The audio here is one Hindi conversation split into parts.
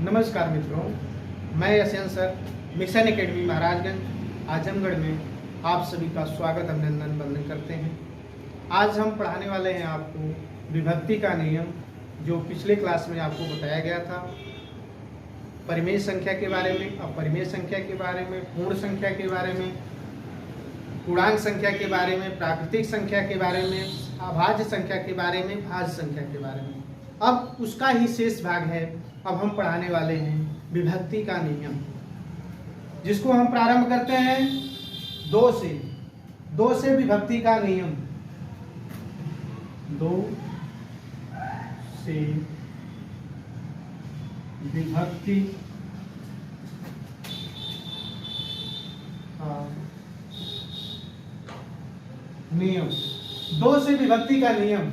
नमस्कार मित्रों, मैं Yashwant sir mission academy Maharajganj Azamgarh में आप सभी का स्वागत अभिनंदन वंदन करते हैं। आज हम पढ़ाने वाले हैं आपको विभक्ति का नियम, जो पिछले क्लास में आपको बताया गया था। परिमेय संख्या के बारे में, अपरिमेय संख्या के बारे में, पूर्ण संख्या के बारे में, पूर्णांक संख्या के बारे में, प्राकृतिक संख्या के बारे में, अभाज्य संख्या के बारे में, भाज्य संख्या के बारे में। अब उसका ही शेष भाग है। अब हम पढ़ाने वाले हैं विभक्ति का नियम, जिसको हम प्रारंभ करते हैं दो से विभक्ति का नियम। दो से विभक्ति का नियम। दो से विभक्ति का नियम।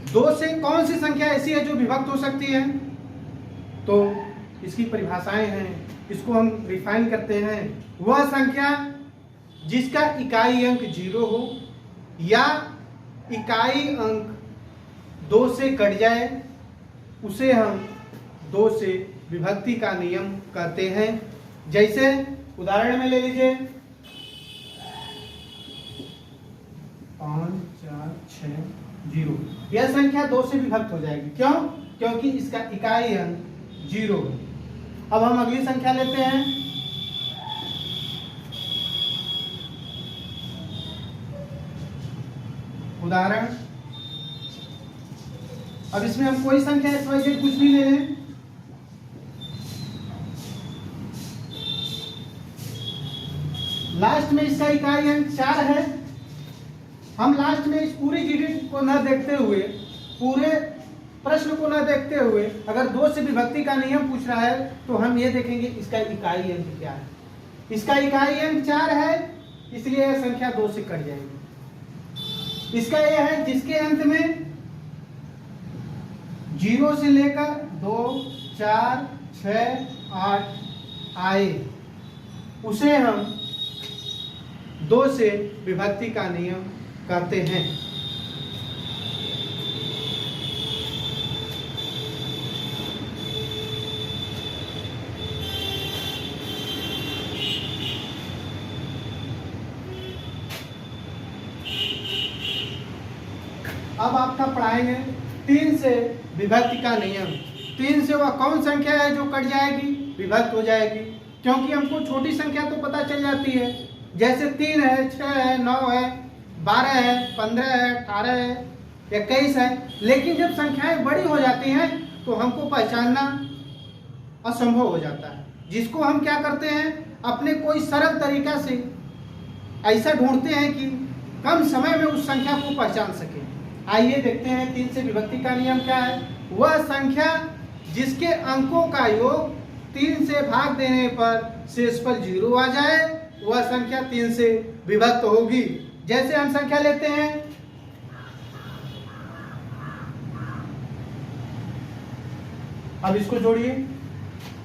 दो से कौन सी संख्या ऐसी है जो विभक्त हो सकती है? तो इसकी परिभाषाएं हैं, इसको हम रिफाइन करते हैं। वह संख्या जिसका इकाई अंक 0 हो या इकाई अंक 2 से कट जाए, उसे हम दो से विभक्ति का नियम कहते हैं। जैसे उदाहरण में ले लीजिए 5 4 6 0। यह संख्या 2 से विभक्त हो जाएगी। क्यों? क्योंकि इसका इकाई अंक 0 है। अब हम अगली संख्या लेते हैं। उदाहरण, अब इसमें हम कोई संख्या XYZ कुछ भी ले लें। लास्ट में इसका इकाई अंक 4 है। हम लास्ट में इस पूरी डिजिट को न देखते हुए, पूरे प्रश्न को न देखते हुए, अगर 2 से विभक्ति का नियम पूछ रहा है तो हम ये देखेंगे इसका इकाई अंक क्या है। इसका इकाई अंक 4 है, इसलिए यह संख्या 2 से कट जाएगी। इसका यह है जिसके अंत में 0 से लेकर 2 4 6 8 आए, उसे हम 2 से विभक्ति का नियम कहते हैं। अब आपका पढ़ाएंगे 3 से विभक्ति का नियम। 3 से वह कौन संख्या है जो कट जाएगी, विभक्त हो जाएगी? क्योंकि हमको छोटी संख्या तो पता चल जाती है, जैसे 3 है, 6 है, 9 है, 12 है, 15 है, 18 है, 21 है। लेकिन जब संख्याएं बड़ी हो जाती हैं तो हमको पहचानना असंभव हो जाता है, जिसको हम क्या करते हैं, अपने कोई सरल तरीका से ऐसा ढूंढते हैं कि कम समय में उस संख्या को पहचान सके। आइए देखते हैं 3 से विभक्ति का नियम क्या है। वह संख्या जिसके अंकों का योग 3 से भाग देने पर शेषफल 0 आ जाए, वह संख्या 3 से विभक्त होगी। जैसे हम संख्या लेते हैं, अब इसको जोड़िए।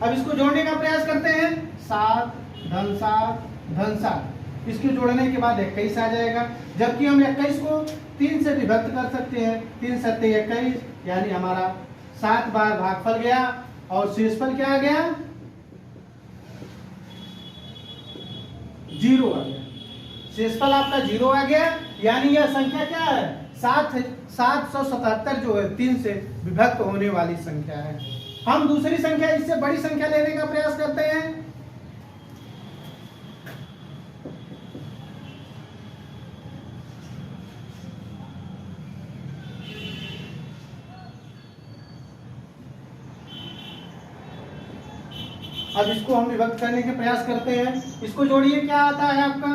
अब इसको जोड़ने का प्रयास करते हैं। 7 धन 7 धन 7, इसको जोड़ने के बाद 21 आ जाएगा। जबकि हम 21 को 3 से विभक्त कर सकते हैं। 3 सत्ते 21, यानी हमारा 7 बार भागफल गया और शेषफल क्या आ गया, 0 आ गया। शेषफल आपका 0 आ गया, यानी यह संख्या क्या है, 777 जो है 3 से विभक्त होने वाली संख्या है। हम दूसरी संख्या, इससे बड़ी संख्या लेने का प्रयास करते हैं। अब इसको हम विभक्त करने के प्रयास करते हैं। इसको जोड़िए, क्या आता है आपका,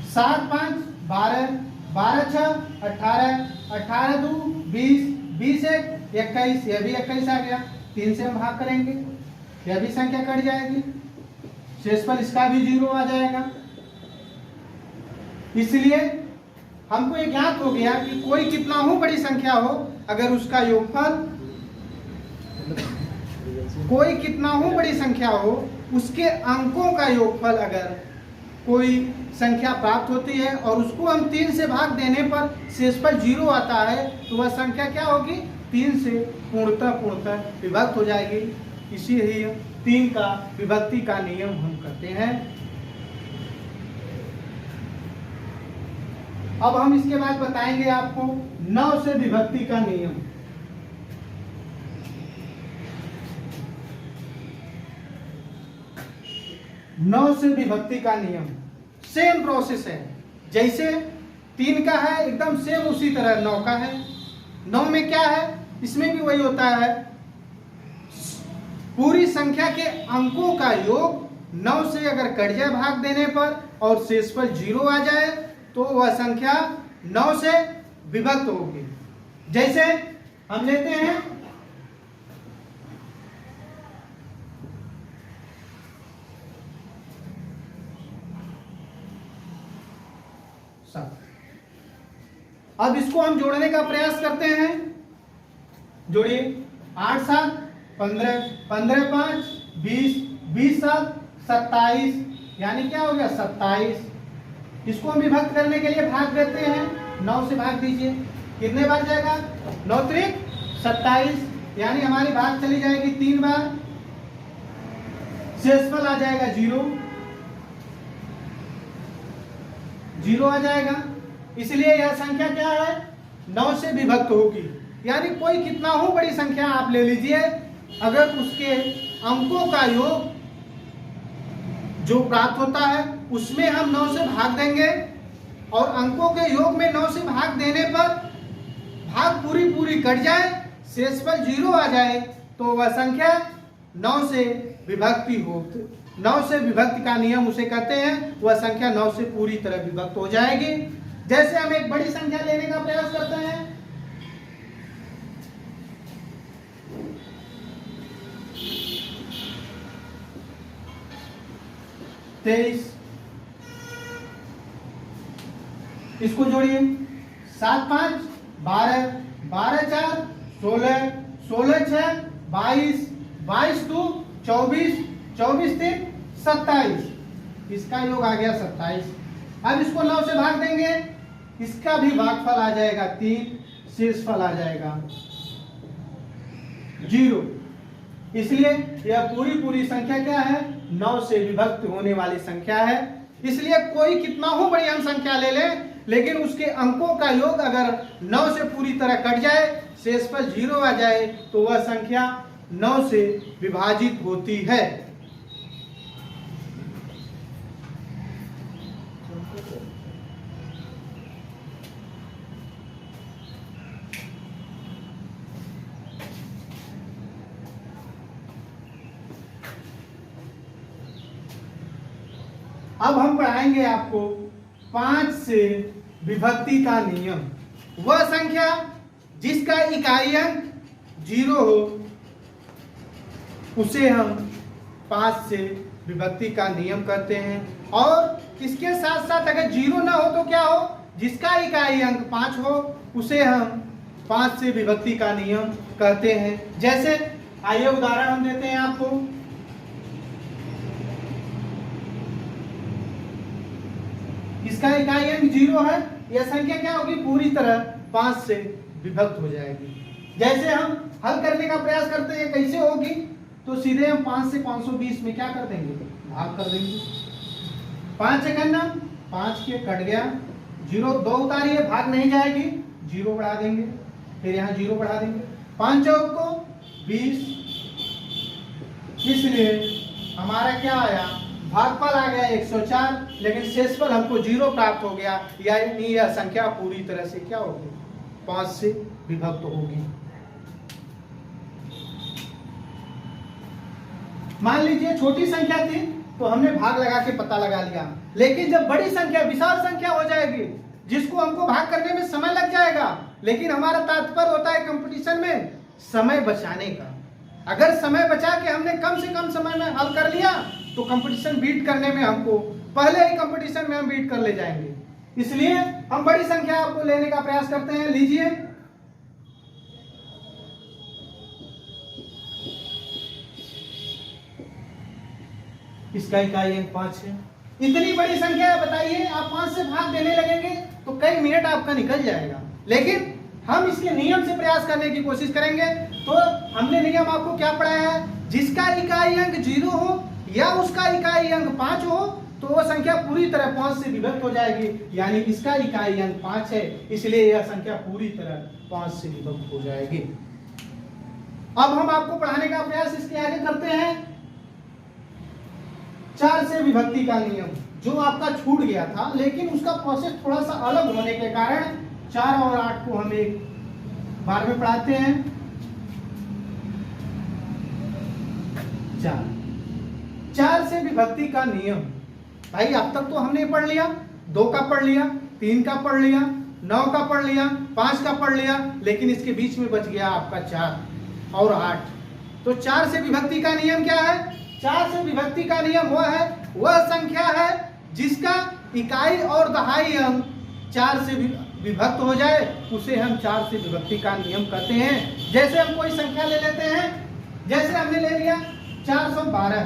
7 5 12, 12 6 18, 18 2 20, 20 1 21, यह भी 21 आ गया। 3 से हम भाग करेंगे, यह भी संख्या कट जाएगी, शेषफल इसका भी 0 आ जाएगा। इसलिए हमको ये ज्ञात हो गया कि कोई कितना हो बड़ी संख्या हो, अगर उसका योगफल, कोई कितना हो बड़ी संख्या हो, उसके अंकों का योगफल अगर कोई संख्या प्राप्त होती है और उसको हम 3 से भाग देने पर शेषफल 0 आता है, तो वह संख्या क्या होगी, 3 से पूर्णतः विभक्त हो जाएगी। इसीलिए 3 का विभक्ति का नियम हम करते हैं। अब हम इसके बाद बताएंगे आपको 9 से विभक्ति का नियम। नौ से विभक्ति का नियम सेम प्रोसेस है, जैसे 3 का है एकदम सेम उसी तरह 9 का है। 9 में क्या है, इसमें भी वही होता है, पूरी संख्या के अंकों का योग 9 से अगर कट जाए भाग देने पर और शेषफल 0 आ जाए तो वह संख्या 9 से विभक्त होगी। जैसे हम लेते हैं 7। अब इसको हम जोड़ने का प्रयास करते हैं। जोड़िए 8 7 15, 15 5 20, 20 7 27, यानी क्या हो गया 27। इसको हम विभक्त करने के लिए भाग देते हैं, 9 से भाग दीजिए, कितने बार जाएगा 9 त्रिक 27, यानी हमारी भाग चली जाएगी 3 बार, शेषफल आ जाएगा 0 आ जाएगा। इसलिए यह संख्या क्या है 9 से विभक्त होगी। यानी कोई कितना हो बड़ी संख्या आप ले लीजिए, अगर उसके अंकों का योग जो प्राप्त होता है उसमें हम 9 से भाग देंगे और अंकों के योग में 9 से भाग देने पर भाग पूरी कट जाए, शेषफल 0 आ जाए तो वह संख्या 9 से विभक्ति हो। 9 से विभक्ति का नियम उसे कहते हैं, वह संख्या 9 से पूरी तरह विभक्त हो जाएगी। जैसे हम एक बड़ी संख्या लेने का प्रयास करते हैं, तेईस, इसको जोड़िए 7 5 12, 12 4 16, 16 6 22, 22 2 24, 24 3 27, इसका योग आ गया 27। अब इसको 9 से भाग देंगे, इसका भी भागफल आ जाएगा 3, शेषफल आ जाएगा 0। इसलिए यह पूरी संख्या क्या है 9 से विभक्त होने वाली संख्या है। इसलिए कोई कितना हो बड़ी हम संख्या ले लें, लेकिन उसके अंकों का योग अगर 9 से पूरी तरह कट जाए, शेषफल 0 आ जाए तो वह संख्या 9 से विभाजित होती है। अब हम पढ़ाएंगे आपको 5 से विभक्ति का नियम। वह संख्या जिसका इकाई अंक 0 हो उसे हम 5 से विभक्ति का नियम करते हैं। और इसके साथ साथ अगर 0 ना हो तो क्या हो, जिसका इकाई अंक 5 हो उसे हम 5 से विभक्ति का नियम कहते हैं। जैसे आइए उदाहरण हम देते हैं आपको। इसका इकाई अंक 0 है, यह संख्या क्या होगी पूरी तरह 5 से विभक्त हो जाएगी। जैसे हम हल करने का प्रयास करते हैं, कैसे होगी, तो सीधे हम 5 से 520 में क्या कर देंगे भाग कर देंगे। 5 सेकंड 5 के कट गया, 0 2 उतारिए, भाग नहीं जाएगी, 0 बढ़ा देंगे, फिर यहाँ 0 बढ़ा देंगे, 5 चौक को 20। इसलिए हमारा क्या आया भागफल आ गया 104, लेकिन शेषफल हमको 0 प्राप्त हो गया। यानी यह संख्या पूरी तरह से क्या होगी 5 से विभक्त होगी। मान लीजिए छोटी संख्या थी तो हमने भाग लगा के पता लगा लिया, लेकिन जब बड़ी संख्या विशाल संख्या हो जाएगी जिसको हमको भाग करने में समय लग जाएगा, लेकिन हमारा तात्पर्य होता है कंपटीशन में समय बचाने का। अगर समय बचा के हमने कम से कम समय में हल कर लिया तो कंपटीशन बीट करने में हमको पहले ही कंपटीशन में हम बीट कर ले जाएंगे। इसलिए हम बड़ी संख्या आपको लेने का प्रयास करते हैं। लीजिए इसका इकाई अंक 5 है। इतनी बड़ी संख्या है, बताइए आप 5 से भाग देने लगेंगे तो कई मिनट आपका निकल जाएगा, लेकिन हम इसके नियम से प्रयास करने की कोशिश करेंगे। तो हमने नियम आपको क्या पढ़ाया है, जिसका इकाई अंक 0 हो या उसका इकाई अंक 5 हो तो वो संख्या पूरी तरह 5 से विभक्त हो जाएगी। यानी इसका इकाई अंक 5 है, इसलिए यह संख्या पूरी तरह 5 से विभक्त हो जाएगी। अब हम आपको पढ़ाने का प्रयास इसके आगे करते हैं 4 से विभक्ति का नियम, जो आपका छूट गया था, लेकिन उसका प्रोसेस थोड़ा सा अलग होने के कारण 4 और 8 को हम एक बार में पढ़ाते हैं। 4 से विभक्ति का नियम, भाई अब तक तो हमने पढ़ लिया, 2 का पढ़ लिया, 3 का पढ़ लिया, 9 का पढ़ लिया, 5 का पढ़ लिया, लेकिन इसके बीच में बच गया आपका 4 और 8। तो 4 से विभक्ति का नियम क्या है? 4 से विभक्ति का नियम वह संख्या है जिसका इकाई और दहाई अंक 4 से विभक्त हो जाए, उसे हम 4 से विभक्ति का नियम कहते हैं। जैसे हम कोई संख्या ले लेते हैं, जैसे हमने ले लिया 412,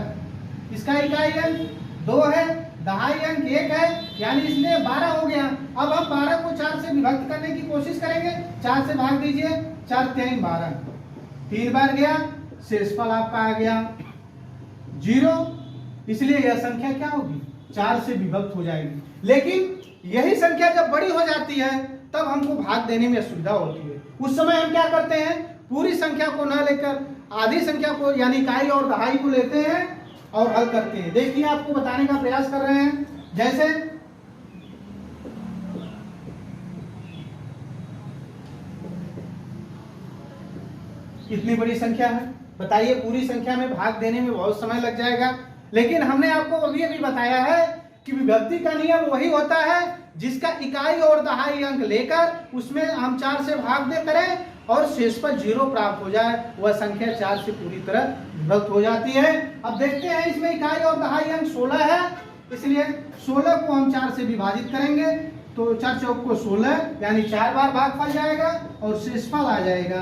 इसका इकाई अंक 2 है, दहाई अंक 1 है, यानी इसलिए 12 हो गया। अब हम 12 को 4 से विभक्त करने की कोशिश करेंगे। 4 से भाग दीजिए, 4 3 12, 3 बार गया, शेषफल आपका आ गया 0, इसलिए यह संख्या क्या होगी? 4 से विभक्त हो जाएगी। लेकिन यही संख्या जब बड़ी हो जाती है तब हमको भाग देने में असुविधा होती है। उस समय हम क्या करते हैं, पूरी संख्या को न लेकर आधी संख्या को यानी इकाई और दहाई को लेते हैं और हल करते हैं। देखिए आपको बताने का प्रयास कर रहे हैं। जैसे कितनी बड़ी संख्या है, बताइए, पूरी संख्या में भाग देने में बहुत समय लग जाएगा। लेकिन हमने आपको अभी अभी बताया है कि विभक्ति का नियम वही होता है जिसका इकाई और दहाई अंक लेकर उसमें हम 4 से भाग दे करें और शेषफल 0 प्राप्त हो जाए, वह संख्या 4 से पूरी तरह विभक्त हो जाती है। अब देखते हैं, इसमें इकाई और दहाई अंक 16 है, इसलिए 16 को हम 4 से विभाजित करेंगे तो 4 चौक को 16, यानी 4 बार भागफल जाएगा और शेषफल आ जाएगा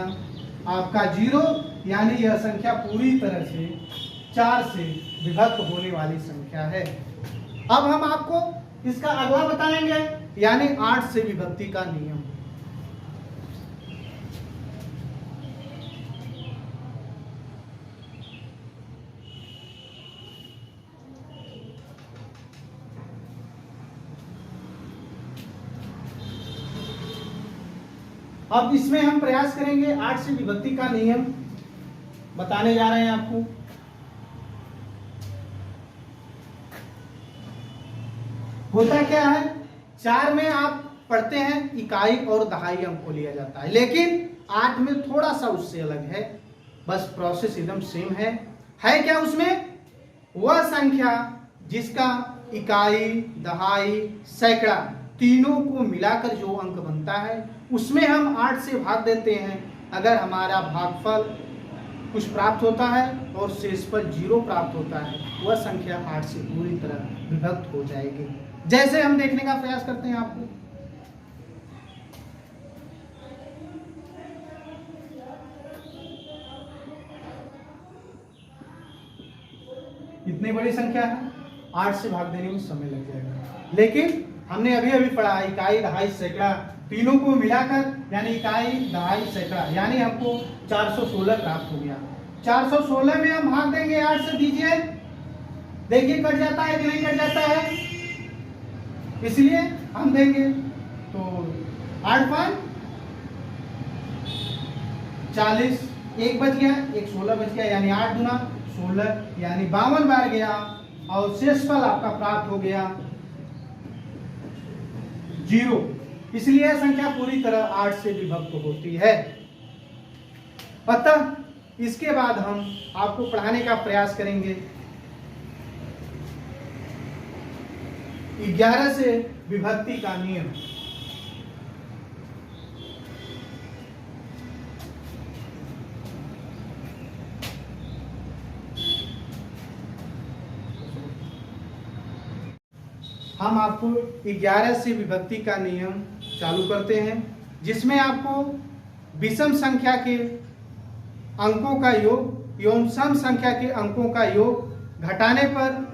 आपका 0, यानी यह संख्या पूरी तरह से 4 से विभक्त होने वाली संख्या है। अब हम आपको इसका अगला बताएंगे, यानी 8 से विभक्ति का नियम। अब इसमें हम प्रयास करेंगे 8 से विभक्ति का नियम बताने जा रहे हैं आपको। होता क्या है, 4 में आप पढ़ते हैं इकाई और दहाई अंक को लिया जाता है, लेकिन 8 में थोड़ा सा उससे अलग है, बस प्रोसेस एकदम सेम है। क्या उसमें? वह संख्या जिसका इकाई, दहाई, सैकड़ा तीनों को मिलाकर जो अंक बनता है उसमें हम 8 से भाग देते हैं। अगर हमारा भागफल कुछ प्राप्त होता है और शेषफल 0 प्राप्त होता है, वह संख्या 8 से पूरी तरह विभक्त हो जाएगी। जैसे हम देखने का प्रयास करते हैं आपको, इतनी बड़ी संख्या है, 8 से भाग देने में समय लग जाएगा। लेकिन हमने अभी अभी पढ़ा इकाई, दहाई, सैकड़ा तीनों को मिलाकर, यानी इकाई, दहाई, सैकड़ा, यानी हमको 416 प्राप्त हो गया। 416 में हम भाग देंगे 8 से, दीजिए, देखिए कट जाता है कि नहीं कट जाता है, इसलिए हम देंगे तो 8 5 40, 1 बच गया, 1 16 बच गया, यानी 8 गुना 16, यानी 52 बार गया और शेषफल आपका प्राप्त हो गया 0। इसलिए यह संख्या पूरी तरह 8 से विभक्त होती है। अतः इसके बाद हम आपको पढ़ाने का प्रयास करेंगे 11 से विभक्ति का नियम। हम आपको 11 से विभक्ति का नियम चालू करते हैं, जिसमें आपको विषम संख्या के अंकों का योग एवं सम संख्या के अंकों का योग घटाने पर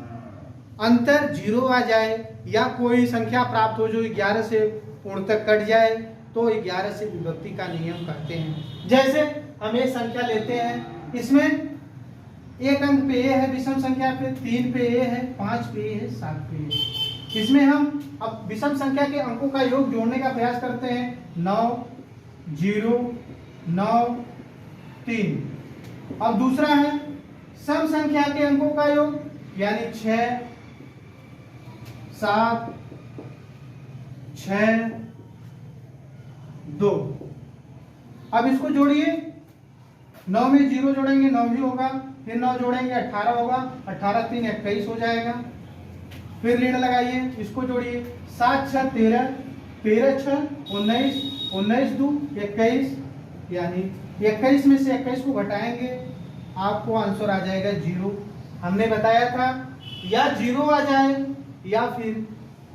अंतर 0 आ जाए या कोई संख्या प्राप्त हो जो 11 से पूर्णतः कट जाए तो 11 से विभक्ति का नियम कहते हैं। जैसे हम एक संख्या लेते हैं, इसमें एक अंक पे ए है विषम संख्या पे, 3 पे ए है, 5 पे ए है, 7 पे ए है। इसमें हम अब विषम संख्या के अंकों का योग जोड़ने का प्रयास करते हैं। 9 0 9 3। अब दूसरा है सम संख्या के अंकों का योग, यानी 6 7 6 2। अब इसको जोड़िए, 9 में 0 जोड़ेंगे 9 ही होगा, फिर 9 जोड़ेंगे 18 होगा, 18 3 21 हो जाएगा। फिर लीड लगाइए, इसको जोड़िए, 7 6 13, 13 6 19, 19 2 21, यानी 21 में से 21 को घटाएंगे, आपको आंसर आ जाएगा 0। हमने बताया था या 0 आ जाए या फिर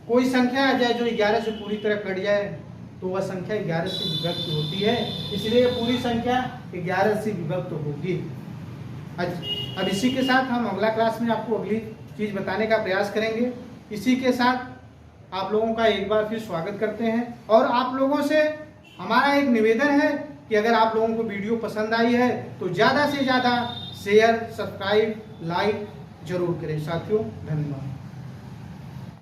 कोई संख्या आ जाए जो 11 से पूरी तरह कट जाए तो वह संख्या 11 से विभक्त होती है, इसलिए पूरी संख्या 11 से विभक्त होगी। अब इसी के साथ हम अगला क्लास में आपको अगली चीज बताने का प्रयास करेंगे। इसी के साथ आप लोगों का एक बार फिर स्वागत करते हैं और आप लोगों से हमारा एक निवेदन है कि अगर आप लोगों को वीडियो पसंद आई है तो ज़्यादा से ज़्यादा शेयर, सब्सक्राइब, लाइक जरूर करें। साथियों, धन्यवाद।